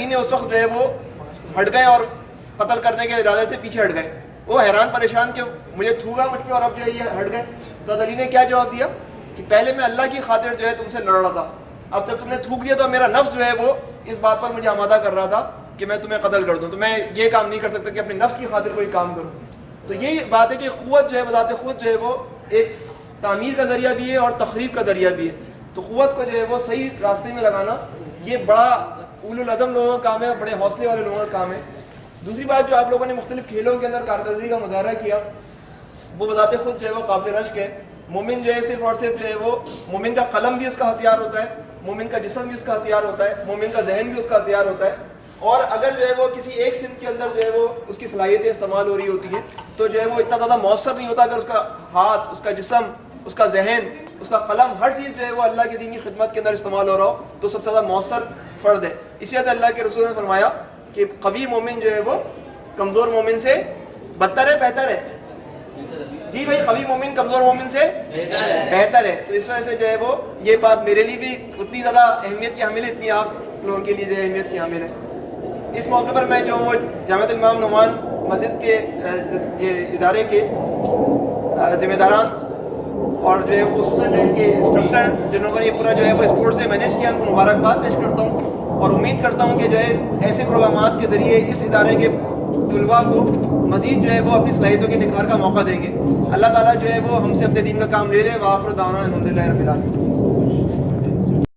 نے اس وقت جو ہے وہ ہٹ گئے اور قتل کرنے کے ارادے سے پیچھے ہٹ گئے. وہ حیران پریشان کہ مجھے تھوکا مجھ پہ اور اب جو ہے یہ ہٹ گئے. تو علی نے کیا جواب دیا کہ پہلے میں اللہ کی خاطر جو ہے تم سے لڑ رہا تھا, اب جب تم نے تھوک دیا تو میرا نفس جو ہے وہ اس بات پر مجھے آمادہ کر رہا تھا کہ میں تمہیں قتل کر دوں, تو میں یہ کام نہیں کر سکتا کہ اپنے نفس کی خاطر کوئی کام کروں. تو یہی بات ہے کہ قوت جو ہے بذات خود جو ہے وہ ایک تعمیر کا ذریعہ بھی ہے اور تخریب کا ذریعہ بھی ہے. تو قوت کو جو ہے وہ صحیح راستے میں لگانا یہ بڑا اولو العزم لوگوں کا کام ہے, بڑے حوصلے والے لوگوں کا کام ہے. دوسری بات جو آپ لوگوں نے مختلف کھیلوں کے اندر کارکردگی کا مظاہرہ کیا وہ بذات خود جو ہے وہ قابل رشک ہے. مومن جو ہے صرف اور صرف جو ہے وہ مومن کا قلم بھی اس کا ہتھیار ہوتا ہے, مومن کا جسم بھی اس کا ہتھیار ہوتا ہے, مومن کا ذہن بھی اس کا ہتھیار ہوتا ہے. اور اگر جو ہے وہ کسی ایک صنف کے اندر جو ہے وہ اس کی صلاحیتیں استعمال ہو رہی ہوتی ہیں تو جو ہے وہ اتنا زیادہ مؤثر نہیں ہوتا. اگر اس کا ہاتھ, اس کا جسم, اس کا ذہن, اس کا قلم, ہر چیز جو ہے وہ اللہ کے دین کی خدمت کے اندر استعمال ہو رہا ہو تو سب سے زیادہ مؤثر فرد ہے. اسی وجہ سے اللہ کے رسول نے فرمایا کہ قوی مومن جو ہے وہ کمزور مومن سے بدتر ہے, بہتر ہے. جی بھائی, قوی مومن کمزور مومن سے بہتر ہے. تو اس وجہ سے جو ہے وہ یہ بات میرے لیے بھی اتنی زیادہ اہمیت کی حامل ہے اتنی آپ لوگوں کے لیے جو ہے اہمیت کی حامل ہے. اس موقع پر میں جو وہ جامعۃ الامام نعمان مسجد کے یہ ادارے کے ذمہ داران اور جو ہے خصوصاً جو ان کے انسٹرکٹر جنہوں کا یہ پورا جو ہے وہ اسپورٹ سے مینیج کیا, ان کو مبارکباد پیش کرتا ہوں اور امید کرتا ہوں کہ جو ہے ایسے پروگرامات کے ذریعے اس ادارے کے طلباء کو مزید جو ہے وہ اپنی صلاحیتوں کے نکھار کا موقع دیں گے. اللہ تعالیٰ جو ہے وہ ہم سے اپنے دین کا کام لے لے. وآخر دعوانا الحمدللہ رب العالمین.